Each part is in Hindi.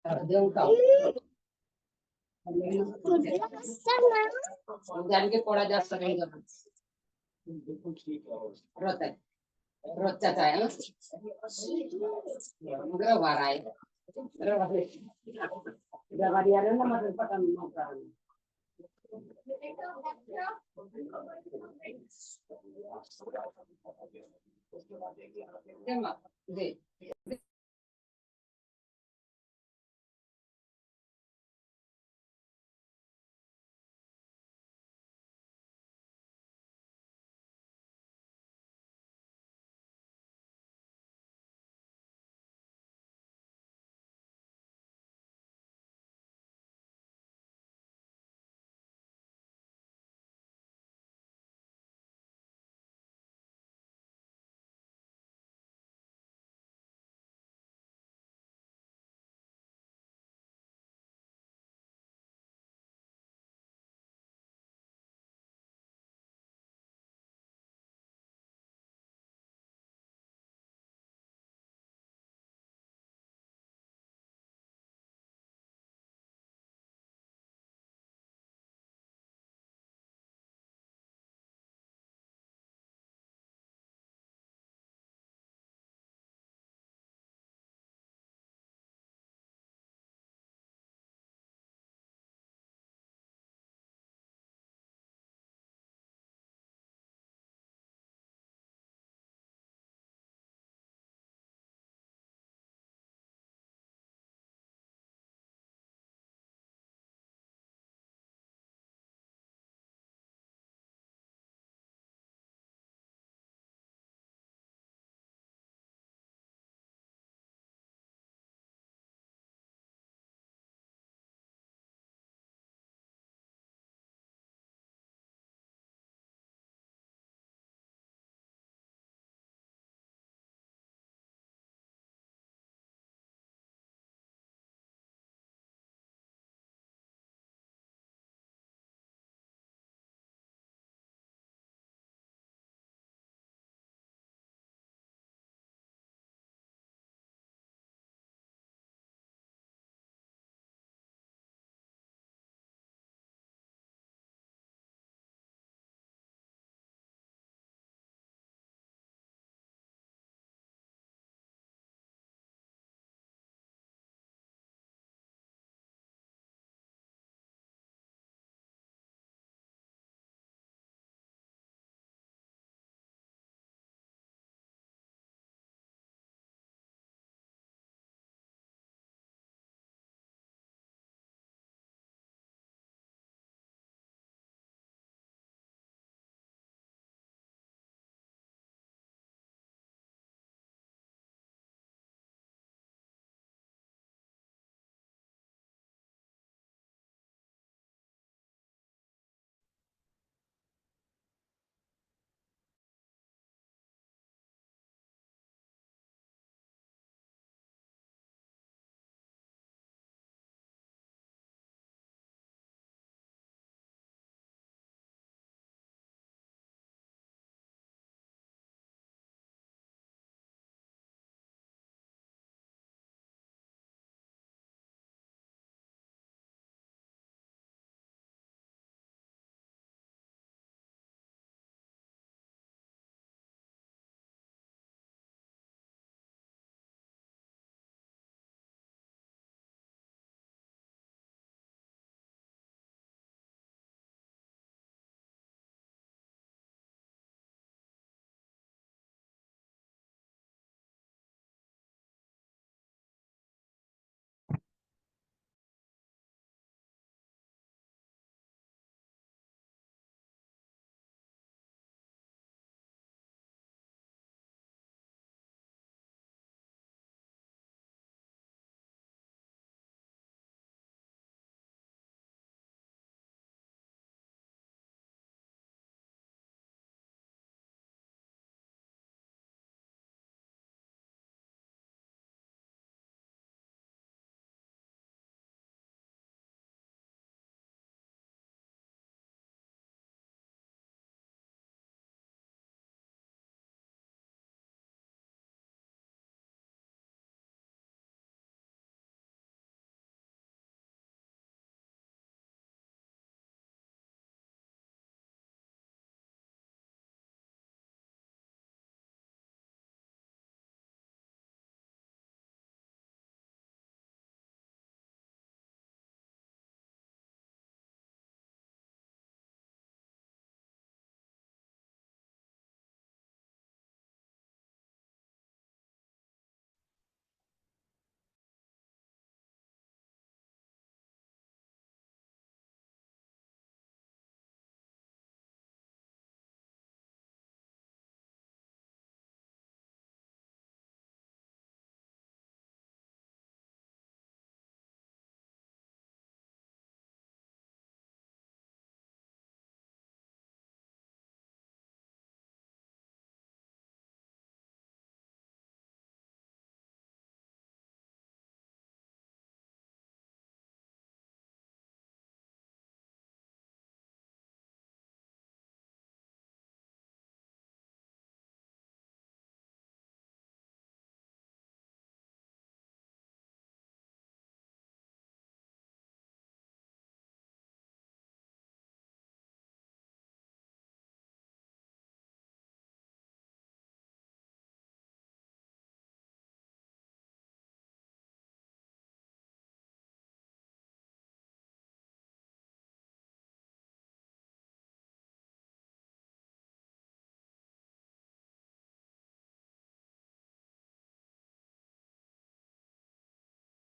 देऊ का जानके पड़ा जा सकेगा रोता है रोचा चाहे ना मगर वारा है जब आ रहा है ना मतलब पता नहीं होता है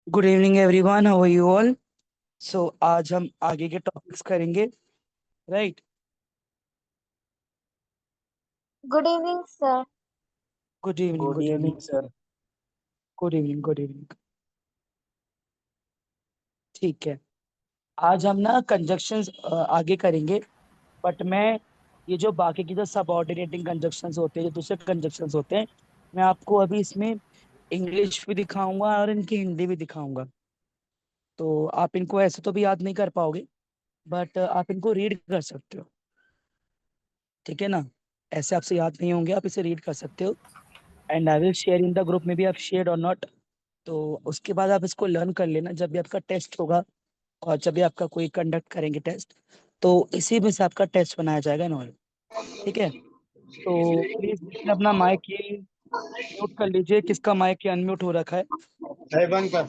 good evening everyone, how are you all. So आज हम आगे के टॉपिक्स करेंगे, right. Good evening, sir. Good evening, good good evening, evening sir. Good evening, good evening. ठीक है। आज हम ना कंजक्शंस आगे करेंगे, बट मैं ये जो बाकी की जो सबऑर्डिनेटिंग कंजक्शंस होते हैं, जो दूसरे कंजक्शंस होते हैं, मैं आपको अभी इसमें इंग्लिश भी दिखाऊंगा और इनकी हिंदी भी दिखाऊंगा। तो आप इनको ऐसे तो भी याद नहीं कर पाओगे, बट आप इनको रीड कर सकते हो, ठीक है ना। ऐसे आपसे याद नहीं होंगे, आप इसे रीड कर सकते हो। And I will share in the group में भी, आप शेयर और नॉट। तो उसके बाद आप इसको लर्न कर लेना, जब भी आपका टेस्ट होगा और जब भी आपका कोई कंडक्ट करेंगे टेस्ट, तो इसी में से आपका टेस्ट बनाया जाएगा नॉर्मल। ठीक है। तो प्लीज अपना माइक ये म्यूट कर लीजिए, किसका माइक ये अनम्यूट हो रखा है। है बंद कर।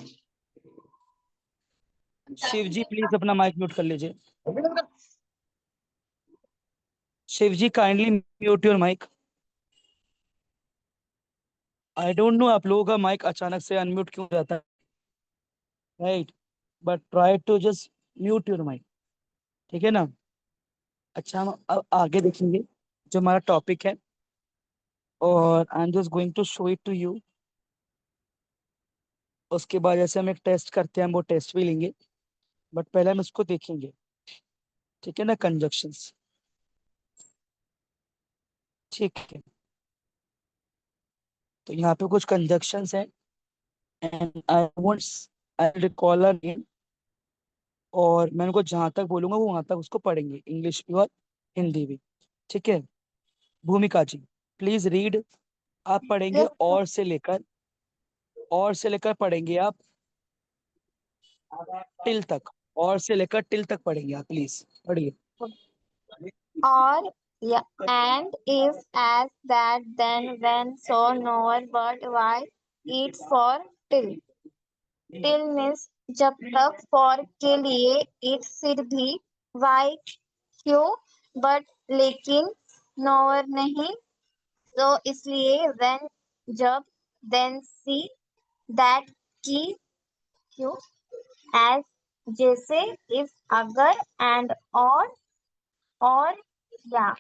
शिव जी प्लीज अपना माइक म्यूट कर लीजिए। Shiv ji kindly mute your mic. I don't know आप लोगों का माइक अचानक से अनम्यूट क्यों हो जाता है, right. But try to just mute your mic, ठीक है ना। अच्छा, हम अब आगे देखेंगे जो हमारा टॉपिक है, और I am just going to show it to you. उसके बाद जैसे हम एक टेस्ट करते हैं, हम वो टेस्ट भी लेंगे, बट पहले हम इसको देखेंगे, ठीक है ना। कंजक्शंस, ठीक है। तो यहाँ पे कुछ कंजक्शंस हैं, and I wants I recall a name, और मैं उनको जहां तक बोलूंगा वो वहां तक उसको पढ़ेंगे, इंग्लिश भी और हिंदी भी, ठीक है। भूमिका जी प्लीज रीड। आप पढ़ेंगे Yes, sir. और से लेकर पढ़ेंगे आप टिल तक, और से लेकर टिल तक पढ़ेंगे आप, प्लीज पढ़िए। Or, yeah, and if, as, that, then, when, so, nor, but, why, eat, for, till. Till means जब तक, for के लिए, it फिर भी, why क्यों, but लेकिन, nor नहीं, so इसलिए, when जब, then see, that की क्यों, as जैसे, if अगर, and और या।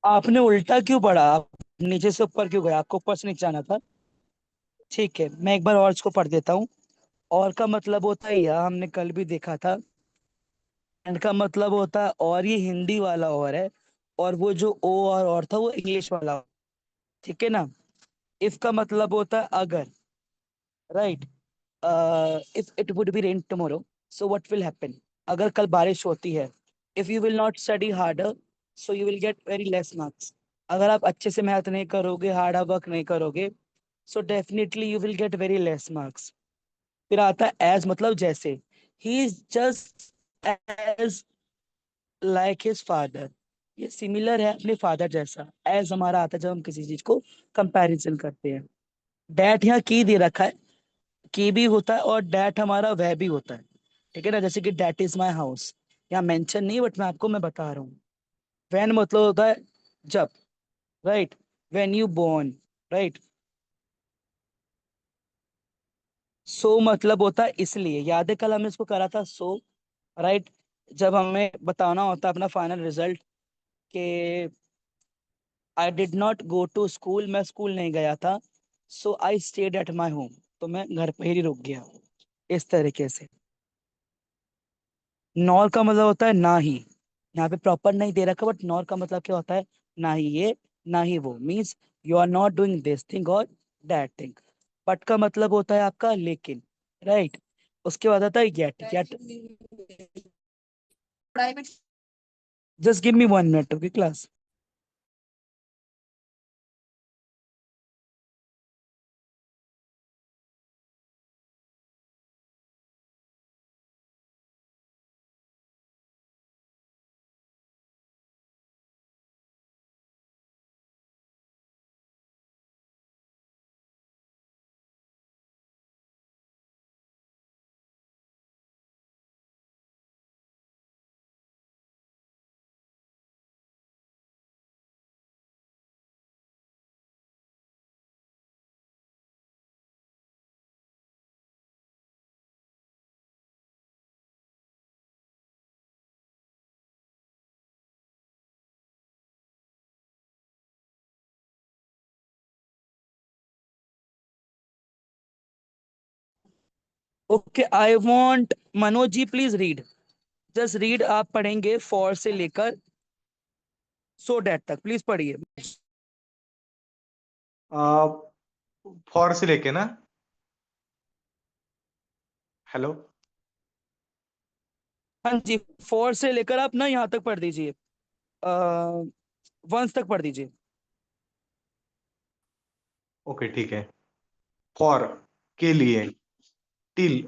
आपने उल्टा क्यों पढ़ा, आप नीचे से ऊपर क्यों गए, आपको ऊपर से नीचे आना था। ठीक है, मैं एक बार और इसको पढ़ देता हूँ। और का मतलब होता है, यह हमने कल भी देखा था। एंड का मतलब होता है और, ये हिंदी वाला और है, और वो जो ओ और था वो इंग्लिश वाला, ठीक है ना। इफ का मतलब होता है अगर, right. If it would be rain tomorrow, so what will happen. अगर कल बारिश होती है, if you will not study harder, so you will get very less marks. अगर आप अच्छे से मेहनत नहीं करोगे, हार्ड वर्क नहीं करोगे, so definitely you will get very less marks. फिर आता है एज, मतलब जैसे। He is just as like his father, ये सिमिलर है अपने फादर जैसा। एज हमारा आता है जब हम किसी चीज को कंपैरिजन करते हैं। डैट यहाँ की दे रखा है, की भी होता है और डैट हमारा वह भी होता है, ठीक है ना। जैसे कि डैट इज माई हाउस, यहाँ मेंशन नहीं, बट मैं बता रहा हूँ। वैन मतलब होता है जब, right. When you born, right. So मतलब होता है इसलिए, याद है कल हमने इसको करा था, सो, राइट। जब हमें बताना होता है अपना फाइनल रिजल्ट के, I did not go to school, मैं स्कूल नहीं गया था। So I stayed at my home, तो मैं घर पे ही रुक गया, इस तरीके से। नॉर का मतलब होता है ना ही, यहाँ पे प्रॉपर नहीं दे रखा, बट नॉर का मतलब क्या होता है, ना ही ये ना ही वो, means you are not doing this thing और दैट थिंग। बट का मतलब होता है आपका लेकिन, राइट। उसके बाद आता है yet, yet. Just give me 1 minute, okay class. Okay, I want Manoj ji please read, just read, आप पढ़ेंगे फॉर से लेकर सो डैट तक, प्लीज पढ़िए। फॉर से लेके ना, हेलो, हाँ जी, फॉर से लेकर आप ना यहाँ तक पढ़ दीजिए, वंस तक पढ़ दीजिए। ओके ठीक है। फॉर के लिए, टिल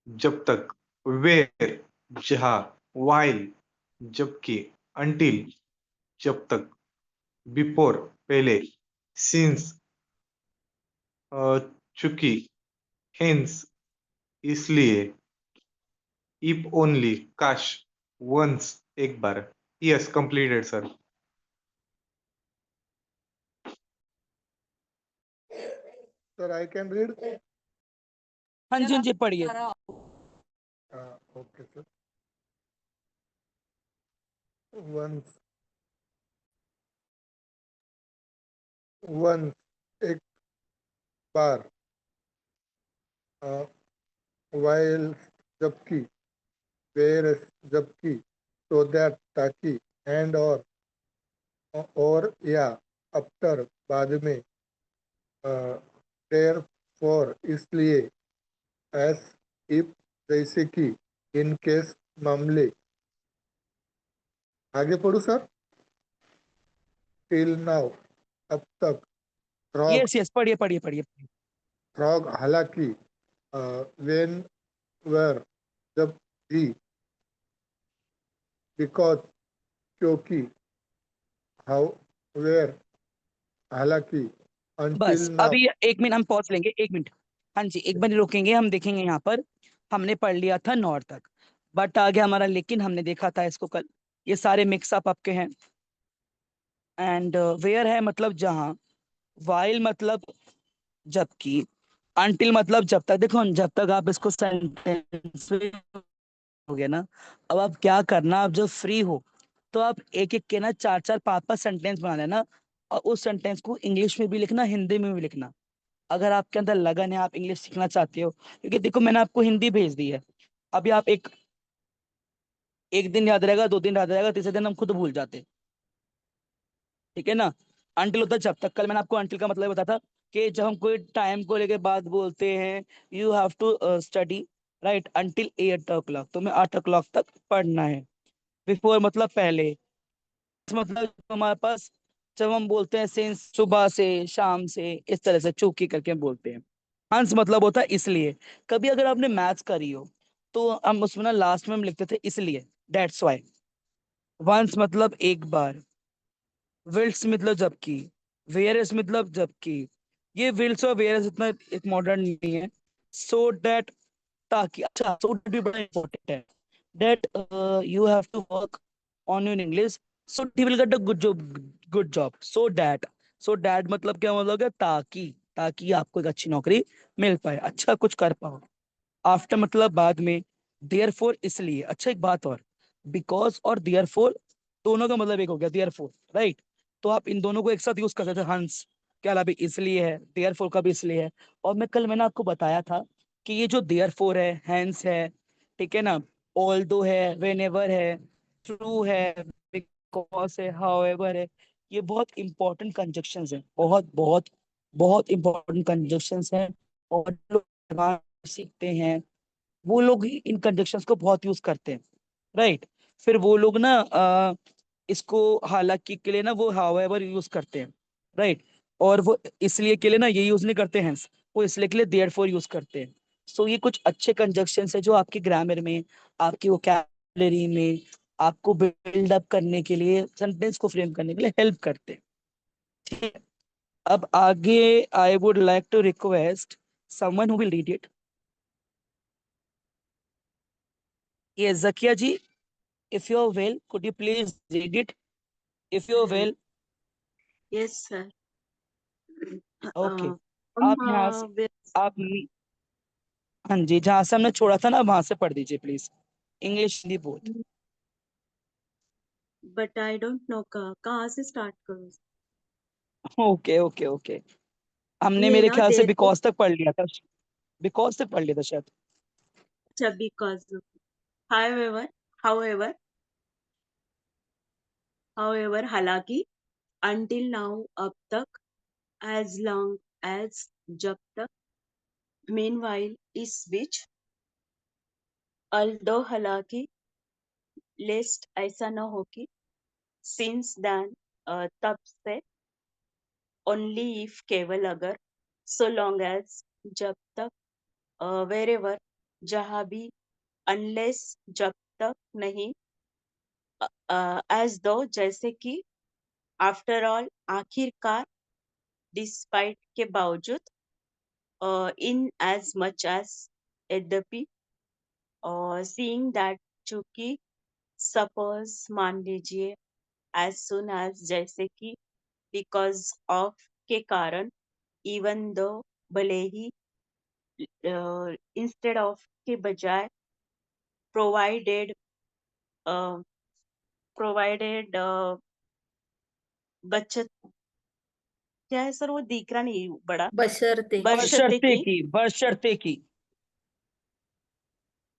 जब तक, वेयर जहाँ, वाइल जबकि, अंटिल जब तक, बिफोर पहले, सिंस चूंकि, हेंस इसलिए, इफ ओनली काश, वंस एक बार। Yes completed sir. Sir, I can read. हाँ जी, हाँ जी, पढ़िए। Okay, sir. Once, once, एक बार, while जबकि, where जबकि, so that ताकि, and और या, after बाद में, therefore इसलिए, as if जैसे कि, in case मामले। आगे पढ़ू सर। till now अब तक, frog यस यस, पढ़िए पढ़िए पढ़िए। frog हालांकि, when where जब भी, because क्योंकि, how where हालांकि, until बस now। अभी 1 मिनट हम पॉज लेंगे, 1 मिनट। हाँ जी, 1 मिनट रुकेंगे, हम देखेंगे यहाँ पर हमने पढ़ लिया था नॉर्थ तक, बट आगे हमारा लेकिन हमने देखा था इसको कल, ये सारे मिक्स अप आपके हैं। एंड वेयर है मतलब जहाँ, वाइल मतलब जबकि, अनटिल मतलब जब तक। देखो जब तक आप इसको सेंटेंस हो गया ना, अब आप क्या करना, आप जब फ्री हो तो आप एक एक के ना 4 4 5 5 सेंटेंस बना लेना, और उस सेंटेंस को इंग्लिश में भी लिखना, हिंदी में भी लिखना, अगर आपके अंदर लगन है, आप इंग्लिश सीखना चाहते हो। क्योंकि देखो मैंने आपको हिंदी भेज दी है, अभी आप एक एक दिन याद रहेगा, 2 दिन याद रहेगा, तीसरे दिन हम खुद भूल जाते, ठीक है ना। अंटिल होता है जब तक, कल मैंने आपको अंटिल का मतलब बताया था कि जब हम कोई टाइम को लेके बात बोलते हैं, you have to study right until 8 o'clock, तुम्हें 8 o'clock तक पढ़ना है। बिफोर मतलब पहले, मतलब हमारे पास जब हम बोलते हैं सिंस, सुबह से शाम से, इस तरह से चूकी करके हम बोलते हैं। हंस मतलब होता है इसलिए, कभी अगर आपने मैथ्स करी हो तो हम उसमें ना लास्ट में हम लिखते थे इसलिए, दैट्स वाई। वंस मतलब एक बार, विल्स मतलब जबकि, वेयरस मतलब जबकि, ये विल्स और वेयरस इतना एक मॉडर्न नहीं है। सो दैट ताकि, अच्छा सो दैट भी बड़ा इंपॉर्टेंट है, that you have to work on your English, so he will get a good job, good job, so that मतलब क्या मतलब है, ताकि, ताकि आपको एक अच्छी नौकरी मिल पाए, अच्छा कुछ कर पाओ। आफ्टर मतलब बाद में, देयरफॉर इसलिए, अच्छा एक बात और, बिकॉज और देयरफॉर दोनों का मतलब एक हो गया, देयरफॉर राइट। तो आप इन दोनों को एक साथ यूज कर सकते थे, हंस के अलावा इसलिए है, देयरफॉर का भी इसलिए है। और मैं कल मैंने आपको बताया था कि ये जो देयरफॉर है, हैंस है, ठीक है ना, ऑल्दो है, व्हेनेवर है, ट्रू है, बिकॉज है, हाउएवर है, ये बहुत इंपॉर्टेंट कंजक्शंस हैं, बहुत बहुत बहुत इंपॉर्टेंट कंजक्शंस हैं। और लोग सीखते हैं वो लोग ही इन कंजक्शंस को बहुत यूज करते हैं, राइट। फिर वो लोग ना इसको हालांकि के लिए ना वो हाउएवर यूज करते हैं, राइट। और वो इसलिए के लिए ना ये यूज नहीं करते हैं, वो इसलिए के लिए देयरफॉर यूज करते हैं। सो ये कुछ अच्छे कंजक्शंस है जो आपकी ग्रामर में, आपकी वोकैबुलरी में, आपको बिल्ड अप करने के लिए, सेंटेंस को फ्रेम करने के लिए हेल्प करते हैं, ठीक है। अब आगे I would like to request someone who will read it. ये जकिया जी, if you're well, could you please read it? If you're well, Yes, sir. okay. From आप यहाँ से, where, आप हाँ जी, जहाँ से हमने छोड़ा था ना वहां से पढ़ दीजिए please, English Hindi both. but I don't know कहाँ से start करूँ? ओके ओके ओके, हमने ये मेरे ना ख्याल से देर बिकॉज तक पढ़ लिया था, बिकॉज तक पढ़ लिया था शायद। अच्छा, because of. However, however, हालांकि, until now, अब तक, as long as, जब तक, meanwhile, इस बीच, although हालांकि, lest ऐसा न हो कि, since then, तब से, only if केवल अगर, so long as, जब तक, wherever, जहाँ भी, unless, जब तक नहीं, as though, जैसे कि, after all, आखिरकार, despite के बावजूद, in as much as, यद्यपि, seeing that, चूंकि, suppose, मान लीजिए, as soon as, जैसे कि, because of, के कारण, even though, भले ही, instead of, के बजाय, provided, uh, provided, बचत, क्या है सर, वो दिख रहा नहीं बड़ा, बशर्ते बशर्ते की, बशर्ते की।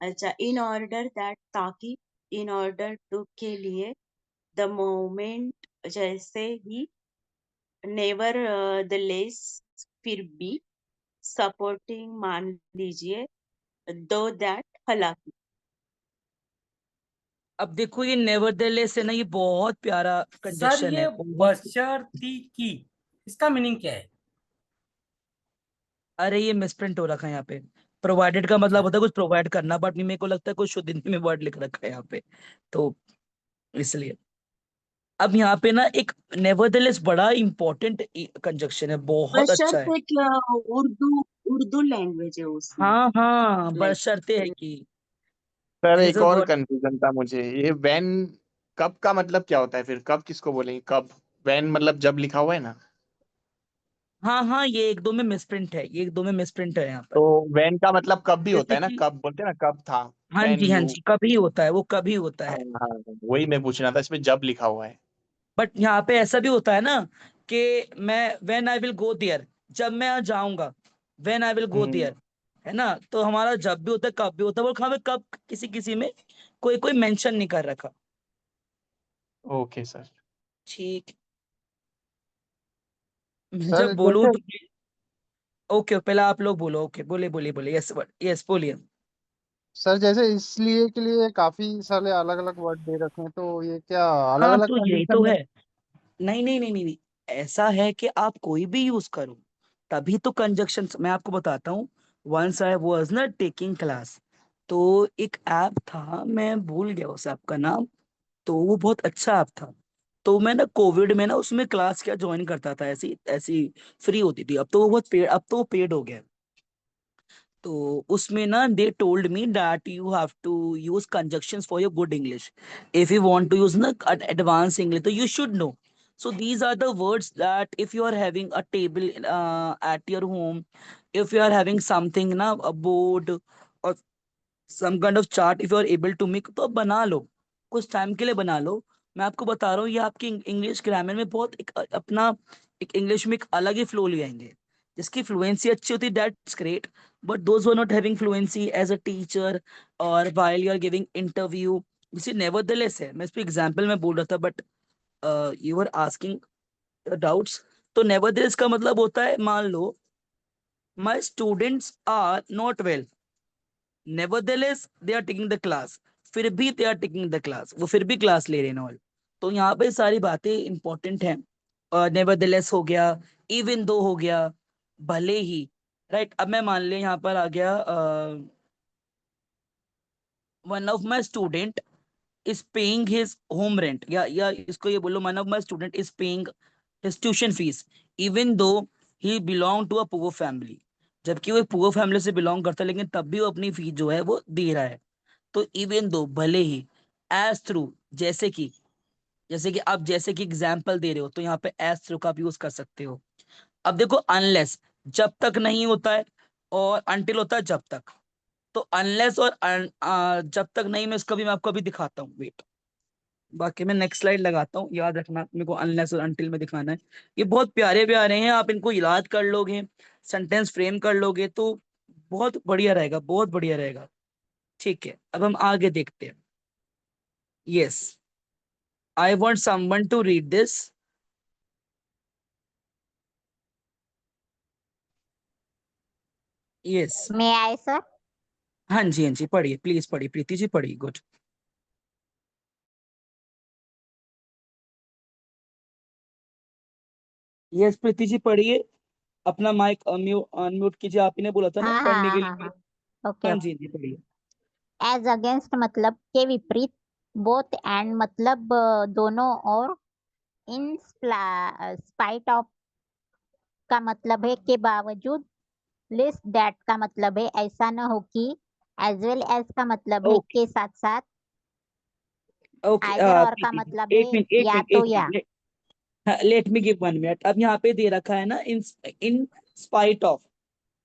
अच्छा, in order that, ताकि, in order to, के लिए, the moment, जैसे ही, never, the less, फिर भी, supporting, मान लीजिए, though that, हालांकि, अब देखो ये नेवरदलेस है ना, ये बहुत प्यारा सर कंजक्शन ये है, बहुत। बशर्ती की, इसका मीनिंग क्या है? अरे ये मिसप्रिंट हो रखा है यहाँ पे। प्रोवाइडेड का मतलब होता है कुछ प्रोवाइड करना, बट मेरे को लगता है कुछ शुद्ध हिंदी में वर्ड लिख रखा है यहाँ पे, तो इसलिए। अब यहाँ पे ना एक नेवरदलेस बड़ा इंपॉर्टेंट कंजक्शन है, बहुत अच्छा है। बशर्ते क्या, उर्दू, उर्दू लैंग्वेज है उसमें, हाँ हाँ, लाइक, बशर्ते है कि, सर देयर इज एक अ और वर्ड। कंफ्यूजन था मुझे, ये व्हेन कब का मतलब क्या होता है? फिर कब किसको बोलेंगे कब? व्हेन मतलब जब लिखा हुआ है ना, हाँ हाँ, ये एक दो में मिसप्रिंट है, ये एक दो में मिसप्रिंट है यहाँ पर। तो व्हेन का मतलब कब भी होता जैसे है ना, कि, कब बोलते हैं ना, कब था। हाँ व्हेन जी हाँ यू, जी, कभी होता है, वो कभी होता हाँ है। हाँ, वही मैं पूछना था, इसमें जब लिखा हुआ है। बट यहाँ पे ऐसा भी होता है ना कि मैं when I will go there, जब मैं यहाँ जाऊंगा, when I will go hmm. There, है ना। तो हमारा जब भी होता है, कब भी होता है, वो हमें कब किसी किसी में कोई कोई मेंशन नहीं कर रखा। Okay sir. ठीक, मैं सर जब बोलूँ जैसे तो, ओके पहले आप लोग बोलो, ओके बोले बोलिए बोलिए, यस यस बोलिए। सर जैसे इसलिए के लिए काफी सारे अलग अलग वर्ड दे रखे हैं, तो ये क्या अलग हाँ अलग तो यही कंडीशन तो में? है। नहीं नहीं नहीं नहीं नहीं, ऐसा है कि आप कोई भी यूज करो, तभी तो कंजक्शन। मैं आपको बताता हूँ, वंस आई वाज ना टेकिंग क्लास, तो एक ऐप था, मैं भूल गया उस ऐप का नाम, तो वो बहुत अच्छा ऐप था। तो मैं ना कोविड में ना उसमें क्लास क्या ज्वाइन करता था, ऐसी ऐसी फ्री होती थी। अब तो वो बहुत पेड, अब तो वो पेड हो गया है। तो उसमें ना they told me that you have to use conjunctions for your good English, if you want to use ना एडवांस इंग्लिश, तो you should know. So these are the words that if you are having a table at your home, if you are having something na, a board or some kind of chart, if you are able to make, तो आप बना लो, कुछ टाइम के लिए बना लो। मैं आपको बता रहा हूँ, ये आपकी इंग्लिश ग्रामर में बहुत एक अपना एक इंग्लिश में एक अलग ही फ्लो ले आएंगे। जिसकी फ्लुएंसी अच्छी होती है that's great, but those are not having fluency as a teacher और while you are giving interview, इसी नेवरदलेस है। मैं इस पे एग्जांपल में बोल रहा था, but you are asking doubts. तो नेवरदलेस का मतलब होता है, मान लो my students are not well, nevertheless they are taking the class, फिर भी they are taking the class, वो फिर भी क्लास ले रहे हैं ऑल। तो यहाँ पे सारी बातें इंपॉर्टेंट हैं। और नेवरदलेस हो गया, इवन दो हो गया, भले ही, राइट। अब मैं मान लिया यहाँ पर आ गया, one of my student is paying his home rent, या इसको ये बोलो, one of my student is paying his tuition fees even though he belong to a poor family, जबकि वो एक पुअर फैमिली से बिलोंग करता है, लेकिन तब भी वो अपनी फीस जो है वो दे रहा है। तो इवन दो, भले ही, एज थ्रू, जैसे कि आप जैसे कि एग्जाम्पल दे रहे हो, तो यहाँ पे एज थ्रू का आप यूज कर सकते हो। अब देखो, अनलेस जब तक नहीं होता है, और अनटिल होता है जब तक। तो अनलेस और जब तक नहीं, मैं इसका भी मैं आपको अभी दिखाता हूँ, वेट। बाकी मैं नेक्स्ट स्लाइड लगाता हूँ, याद रखना मेरे को अनलेस और अनटिल में दिखाना है। ये बहुत प्यारे प्यारे हैं, आप इनको याद कर लोगे, सेंटेंस फ्रेम कर लोगे, तो बहुत बढ़िया रहेगा, बहुत बढ़िया रहेगा। ठीक है, अब हम आगे देखते हैं. Yes, I want someone to read this. Yes. May I, sir? हाँ जी, हाँ जी, पढ़िए प्लीज, पढ़िए प्रीति जी, पढ़िए. गुड. यस प्रीति जी, पढ़िए. अपना माइक अनम्यूट कीजिए, आप ही ने बोला था ना हाँ पढ़ने हाँ के हाँ लिए. हाँ. ओके हाँ ओके. जी, हाँ जी, पढ़िए. एज अगेंस्ट मतलब के विपरीत, बोथ एंड मतलब दोनों, और इन स्पाइट ऑफ का मतलब है के बावजूद, लिस्ट दैट का मतलब है ऐसा न हो कि, एज वेल एज का मतलब है ओके के साथ साथ, ओके. आइदर और का प्रीति जी, मतलब एक है मिनट एक या मिनट तो एक या. Minute. Let me give 1 minute. अब यहाँ पे दे रखा है ना, इन स्पाइट ऑफ,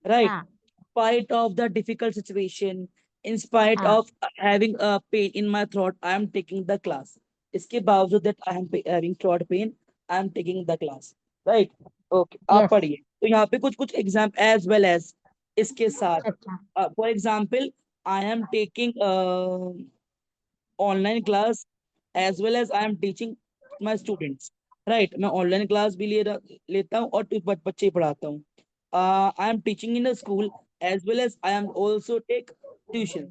right? हाँ Spite of the difficult situation, in spite हाँ. of having a pain in my throat, I am taking the class. इसके बावजूद that I am having throat pain, I am taking the class. Right? Okay. आप यस. पढ़िए. तो यहाँ पे कुछ कुछ एग्जाम as well as इसके साथ. अच्छा. For example, I am taking online class as well as I am teaching my students. Right? मैं online class भी लेता हूँ और बच्चे ही पढ़ाता हूँ. I am teaching in a school as well as I am also take tuition.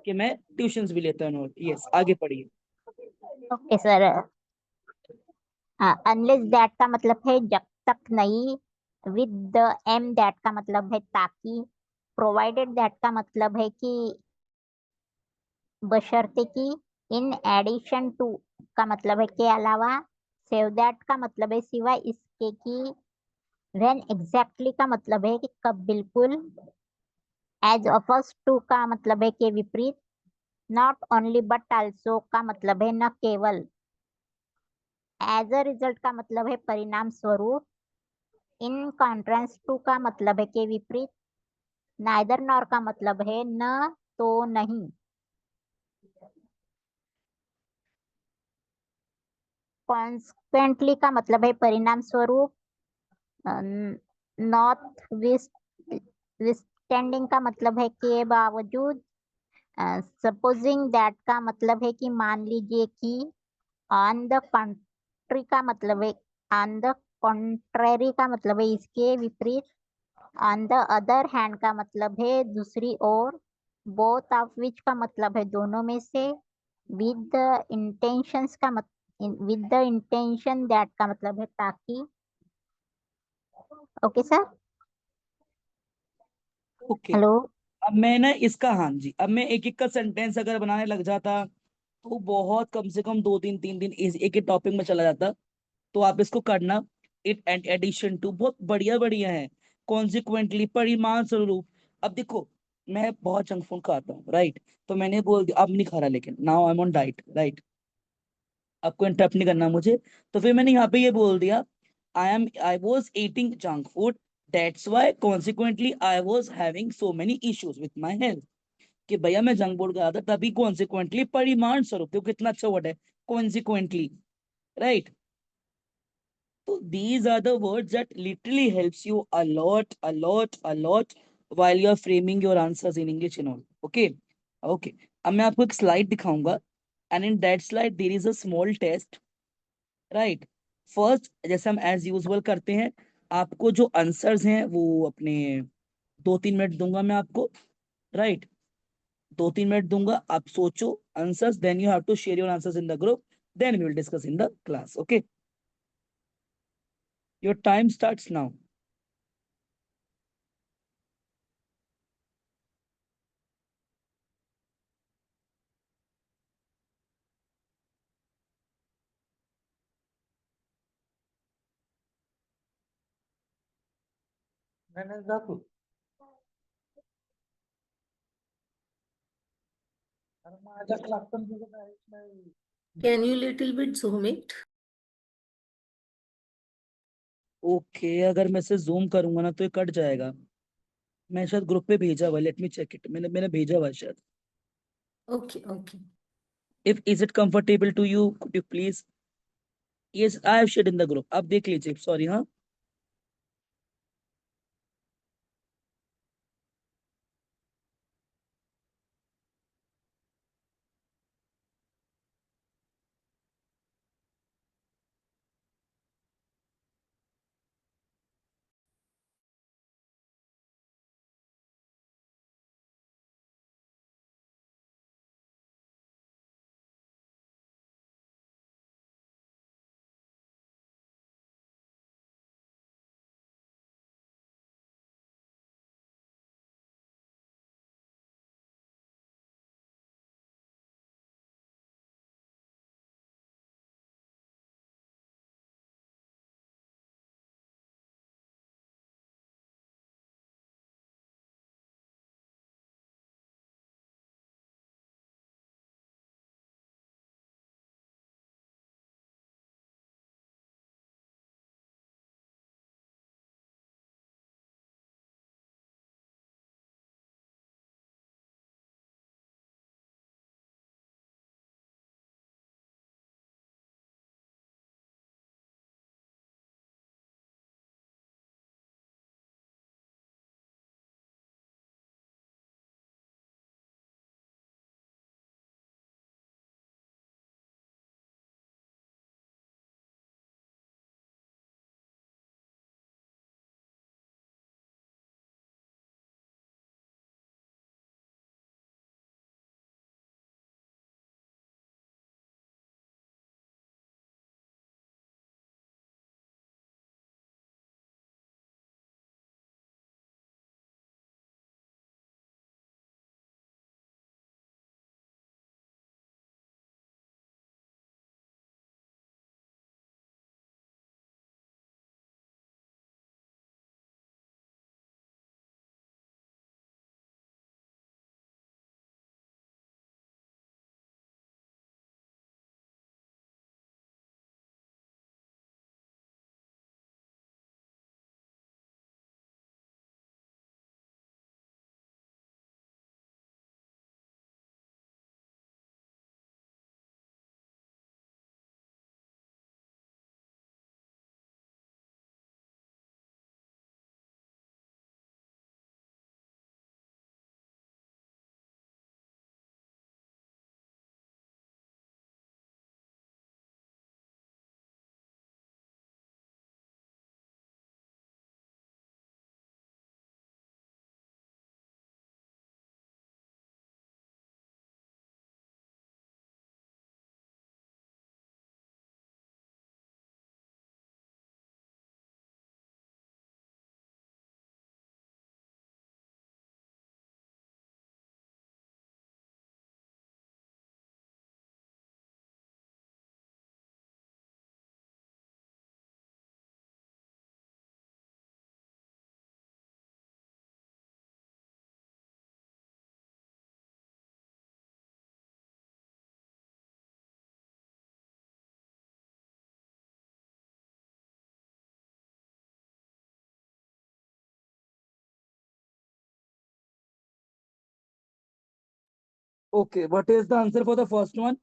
कि मैं ट्यूशंस भी लेता हूँ. यस, आगे पढ़िए. Okay sir. अनलेस दैट का मतलब है जब तक नहीं, विद द एम दैट का मतलब है ताकि, प्रोवाइडेड दैट का मतलब है कि बशर्ते कि, इन एडिशन टू का मतलब है के अलावा, सेव दैट का मतलब है सिवाय इसके कि, व्हेन एग्जैक्टली का मतलब है कि कब बिल्कुल, एज अपोज टू का मतलब है के विपरीत, नॉट ओनली बट आल्सो का मतलब है न केवल, एज अ रिजल्ट का मतलब है परिणाम स्वरूप, इन कॉन्ट्रास्ट टू का मतलब है के विपरीत, नाइदर नॉर का मतलब है न तो नहीं, कॉन्स्टेंटली का मतलब है परिणाम स्वरूप, नॉट विस्टैंडिंग का मतलब है के बावजूद, सपोजिंग दैट का मतलब है कि मान लीजिए कि, ऑन द कंट्री का मतलब है, ऑन द कॉन्ट्रेरी का मतलब है इसके विपरीत, ऑन द अदर हैंड का मतलब है दूसरी ओर, बोथ ऑफ विच का मतलब है दोनों में से, विद द इंटेंशंस का विद द इंटेंशन दैट का मतलब है ताकि. Okay sir. ओके. हेलो. अब मैं ना इसका, हाँ जी, अब मैं एक एक का सेंटेंस अगर बनाने लग जाता तो बहुत कम से कम 2 दिन 3 दिन एक एक टॉपिक में चला जाता. तो आप इसको करना. इट एंड एडिशन टू बहुत बढ़िया बढ़िया है. कॉन्सिक्वेंटली, परिमाण स्वरूप. अब देखो, मैं बहुत जंक फूड खाता हूँ, राइट? तो मैंने बोल दिया, अब नहीं खा रहा, लेकिन now I M on diet, right? आपको इंटरप्ट नहीं करना मुझे. तो फिर मैंने यहाँ पे ये बोल दिया, I was eating junk food, that's why consequently I was having so many issues with my health. कि भैया मैं जंक फूड खा था, तभी कॉन्सिक्वेंटली, परिमाण स्वरूप. देखो कितना अच्छा वर्ड है, consequently, right? So these are the words that literally helps you a lot while you are framing your answers in English and all. Okay, okay. अब मैं आपको एक slide दिखाऊंगा, and in that slide there is a small test, right? First, जैसे हम as usual करते हैं, आपको जो आंसर्स हैं वो अपने 2-3 मिनट दूंगा मैं आपको, right? 2-3 मिनट दूंगा, आप सोचो answers, then you have to share your answers in the group, then we will discuss in the class. Okay, your time starts now. मैंने जातो अरे माझ्या क्लास पण तुझं काहीच नाही. Can you little bit zoom it? Okay, अगर मैं इसे जूम करूंगा ना तो ये कट जाएगा. मैं शायद ग्रुप पे भेजा हुआ, लेट मी चेक इट. मैंने मैंने भेजा हुआ है शायद. Okay, okay. If is it comfortable to you, could you please? Yes, I have shared in the group, आप देख लीजिए. सॉरी. हाँ, Okay, what is the answer for the first one?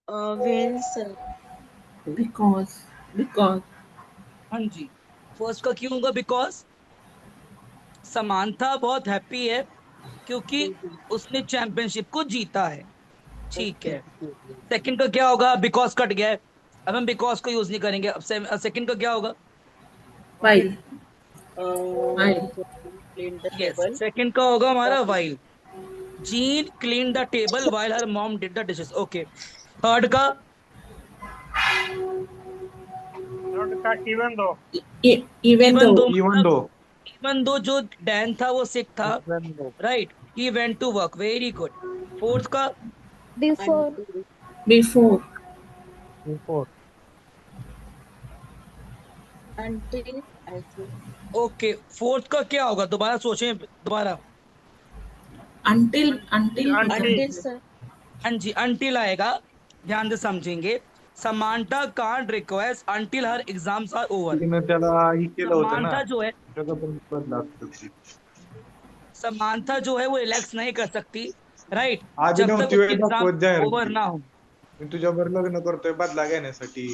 When, sir? Because हाँ जी, फर्स्ट का क्यों होगा? बिकॉज समांथा बहुत हैप्पी है क्योंकि उसने चैंपियनशिप को जीता है। ठीक है। सेकंड का क्या होगा? बिकॉज कट गया है, अब हम बिकॉज को यूज नहीं करेंगे। अब सेकंड का क्या होगा? while while Clean the yes, table. Second का होगा हमारा while. Gene clean the table while her mom did the dishes. Okay. Third का? even इवन though दो इवन मतलब दो इवन दो जो डैन था वो सिक था, Even though. Right, he went to work. Very good. Fourth का? Before. before Before. Until, I think. ओके, फोर्थ का क्या होगा? दोबारा सोचें, दोबारा। until he Until, completes. sir. हाँ जी, अनटिल आएगा। ध्यान से समझेंगे। Samantha can't request until her exams are over. तिने त्याला ही केलं होतं ना, समांथा जो है त्याचा पण बदला असतो की. समांथा जो है वो रिलैक्स नहीं कर सकती, राइट, आधी जब तक नव्हती उसके वेळ एग्जाम दाखवत जाहीर ओवर होती. ना हो। मी तुझ्यावर लग्न करतोय बदला घेण्यासाठी.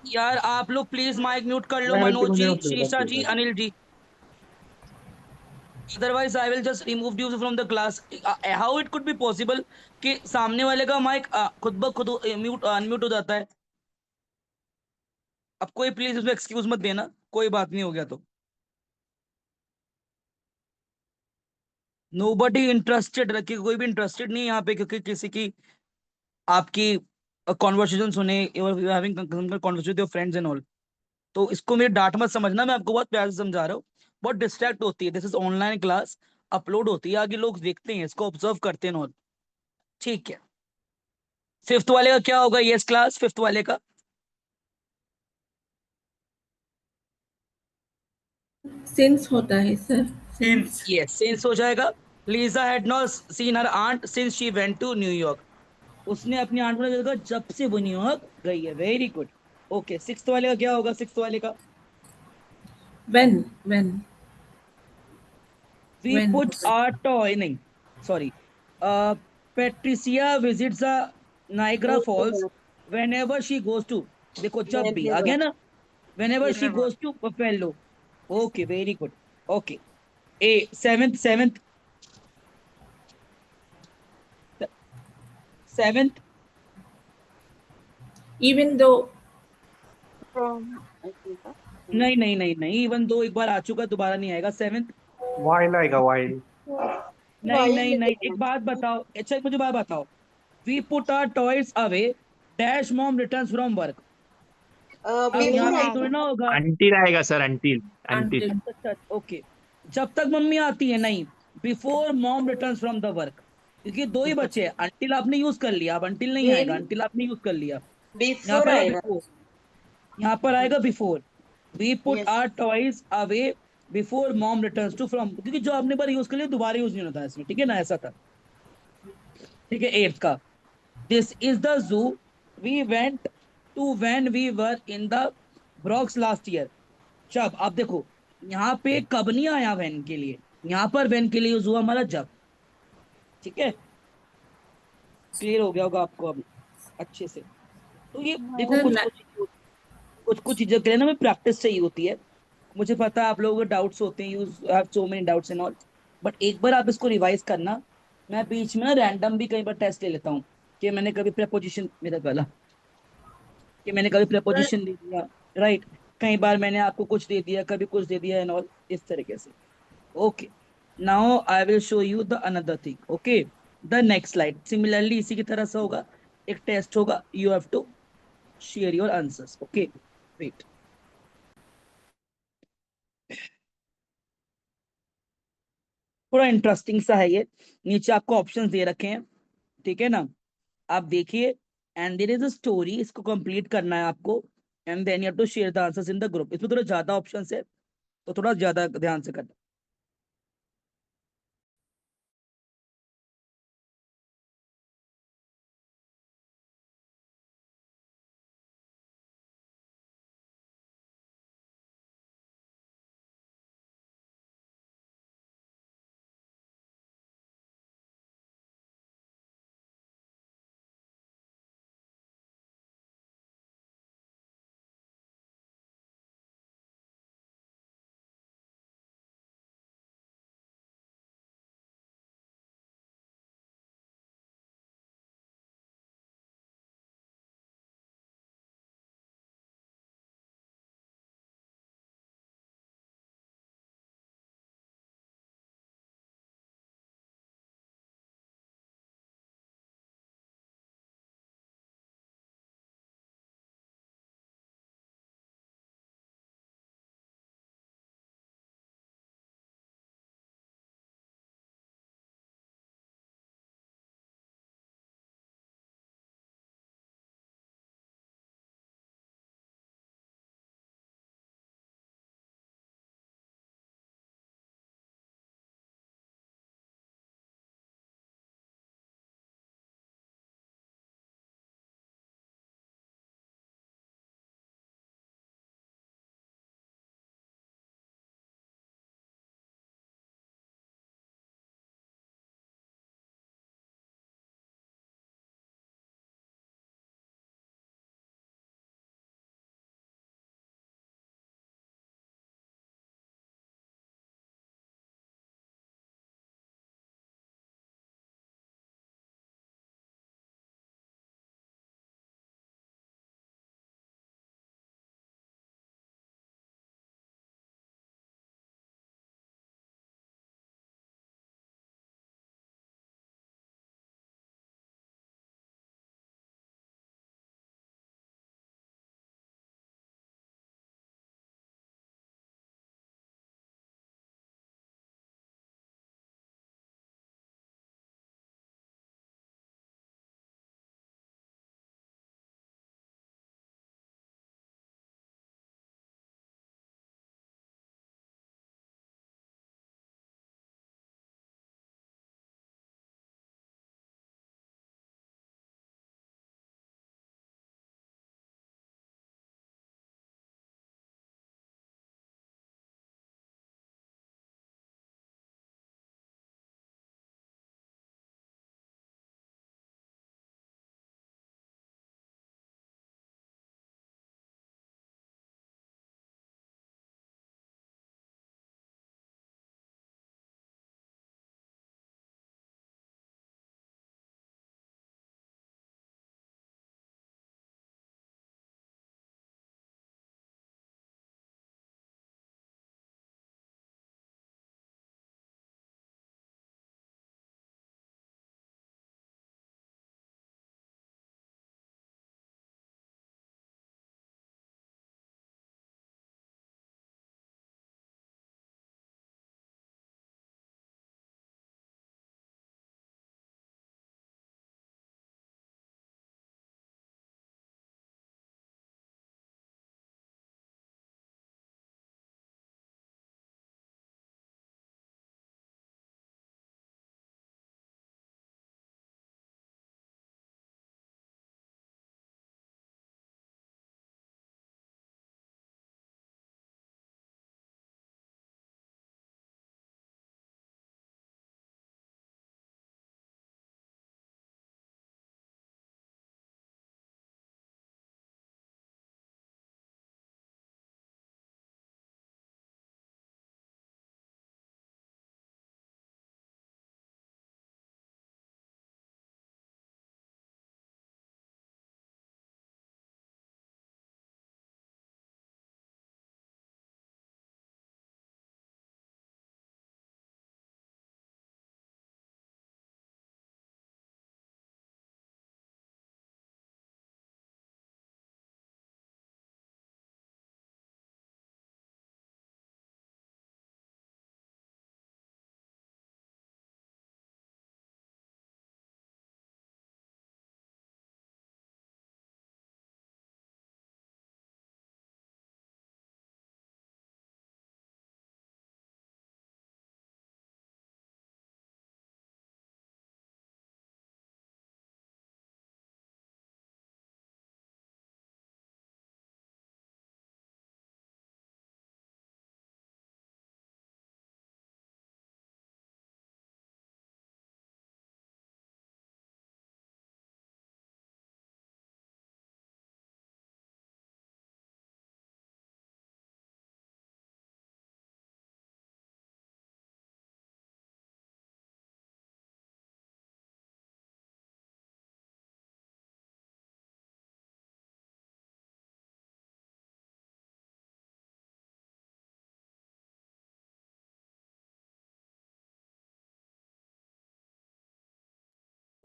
यार आप लोग प्लीज माइक म्यूट कर लो, जाहिराती मनोज मध्ये जी, नव्हते शीशा जी, दाखवत. Anil ji. Otherwise I will just remove you from the class. How it could be possible कि सामने वाले का माइक खुद ब खुद म्यूट अनम्यूट हो जाता है? अब कोई प्लीज उसमें एक्सक्यूज मत देना, कोई बात नहीं हो गया तो। नोबडी इंटरेस्टेड, रखिए कोई भी इंटरेस्टेड नहीं है यहाँ पे, क्योंकि किसी की आपकी कॉन्वर्सेशन सुने, having conversation with your friends and all. तो इसको मेरी डांट मत समझना, मैं आपको बहुत प्यार से समझा रहा हूँ। बहुत डिस्ट्रैक्ट होती है, this is online class, upload होती है, आगे लोग देखते हैं इसको, ऑब्जर्व करते हैं और ठीक है। फिफ्थ वाले का क्या होगा? यस क्लास, फिफ्थ वाले का? since होता है सर Since. यस, सिंस हो जाएगा। Lisa had not seen her aunt since she went to New York. उसने अपनी आंट को नहीं देखा जब से वो न्यूयॉर्क गई है। Very good. ओके, सिक्स्थ वाले का क्या होगा? सिक्स्थ वाले का? when we when put our toy, नहीं sorry, Patricia visits the Niagara Falls whenever she goes to. देखो जब भी आ Whenever. गया ना, whenever she Whenever. Goes to Buffalo. Okay, very good. Okay, a seventh, seventh, seventh. even though From, I think. नहीं नहीं नहीं नहीं, इवन दो एक बार आ चुका, दोबारा नहीं आएगा। सेवेंथ? वाईल आहे का वाईल? नहीं While नहीं नहीं, लिखना एक बात बताओ, अच्छा एक मुझे बात बताओ। We put our toys away dash mom returns from work. अब यहाँ Until before पे आएगा। थोड़ी ना होगा। अंटिल आएगा सर, अंटिल अंटिल। until अच्छा अच्छा, ओके। जब तक मम्मी आती है, नहीं, before mom returns from the work, क्योंकि दो ही बचे हैं। अंटिल आपने यूज कर लिया, अब अंटिल नहीं आएगा, when अंटिल आपने यूज कर लिया। यहाँ before पर आएगा आएगा. बिफोर, यहाँ पर आएगा before. We put Yes. Our toys away before mom returns to from, क्योंकि जो आपने बार यूज कर लिया दोबारा यूज नहीं होता है इसमें, ठीक है ना, ऐसा था। ठीक है, एट्थ का? This is the zoo we went to when we were in the Bronx last year. जब, आप देखो यहाँ पे कब नहीं आया वैन के लिए, यहाँ पर वैन के लिए यूज हुआ हमारा जब। ठीक है, क्लियर हो गया होगा आपको अब अच्छे से। तो ये देखो, sir कुछ कुछ कुछ कुछ चीजों के लिए ना हमें प्रैक्टिस चाहिए होती है। मुझे पता है आप लोगों को डाउट्स होते हैं, use have so many doubts and all, but एक बार आप इसको रिवाइज करना। मैं बीच में ना रैंडम भी कई बार टेस्ट ले लेता हूँ कि मैंने कभी प्रपोजिशन, मेरा गला, कि मैंने कभी sir प्रपोजिशन दे दिया, राइट, कई बार मैंने आपको कुछ दे दिया, कभी कुछ दे दिया एंड ऑल, इस तरीके से। Okay, now I will show you the another thing. Okay, the next slide similarly इसी की तरह से होगा, एक टेस्ट होगा, you have to share your answers. Okay, wait. थोड़ा इंटरेस्टिंग सा है ये, नीचे आपको ऑप्शंस दे रखे हैं, ठीक है ना, आप देखिए। And there is a story, इसको कंप्लीट करना है आपको, and then you have to share the answers in the group. इसमें थोड़ा ज्यादा ऑप्शंस है, तो थोड़ा ज्यादा ध्यान से करना।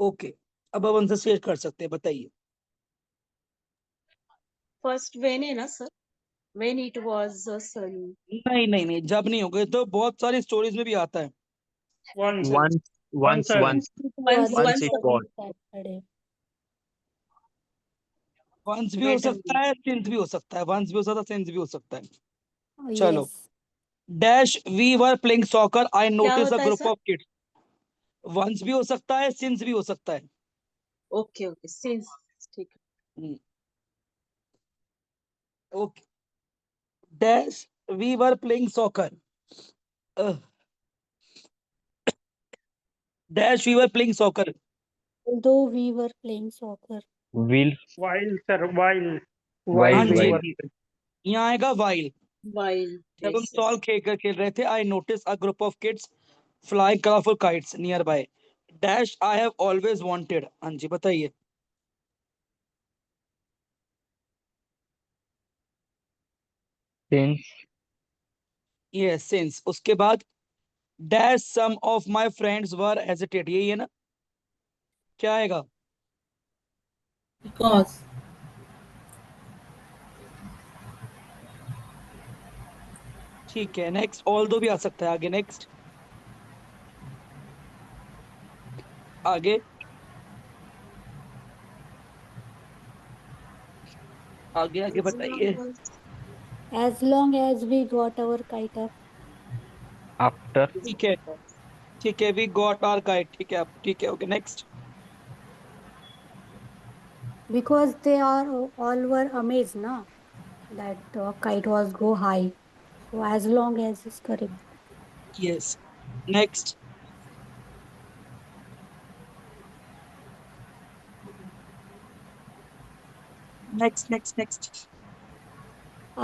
ओके, अब आंसर शेयर कर सकते हैं, बताइए। फर्स्ट वेन है ना सर? वेन इट वाज सन। नहीं नहीं नहीं, जब नहीं हो गए तो बहुत सारी स्टोरीज में भी आता है। Once. once Once. once Once once it was once भी हो wait a सकता minute. है, सिंस भी हो सकता है, वंस भी हो सकता है, सिंस भी हो सकता है। चलो, yes. Dash we were playing soccer I क्या नोटिस अ होता है group sir? Of kids. Once भी हो सकता है, सिंस भी हो सकता है। Okay okay, since. ठीक है। Okay, dash we were playing soccer dash we were playing soccer. Although we were playing soccer. will While, sir, while. हाँ while जी, we while were यहाँ आएगा वाइल। While. जब हम Yes सॉल्व yes. खेल रहे थे, I notice a group of kids flying colourful kites nearby dash I have always wanted. हाँ जी, बताइए। since yes, since. उसके बाद dash some of my friends were hesitate, यही है ना? क्या आएगा? Because. ठीक है, नेक्स्ट ऑल दो भी आ सकता है। आगे नेक्स्ट, आगे आगे आगे As बताइए। long as As long as we got our kite up. after ठीक है, ठीक है, वी गॉट आवर गाइड। ठीक है, अब ठीक है, okay next. Because they are all were amazed, na, that kite was go high. So as long as is correct. Yes, next. Next next next.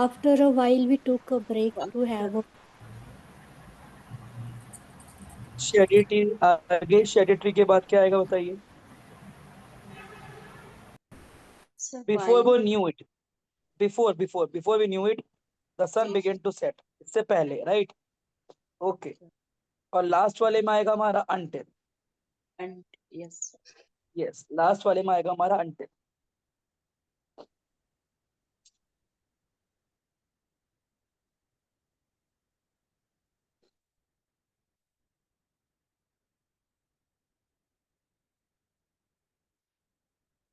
After a while, we took a break to have a. शेडिटी, आगे शेडिट्री के बाद क्या आएगा, बताइए। sir, बिफोर while वो knew it, before we knew it the sun begin to set, इससे पहले, राइट? ओके, और लास्ट वाले में आएगा हमारा until. and yes. Yes, last वाले में आएगा हमारा अनटिल।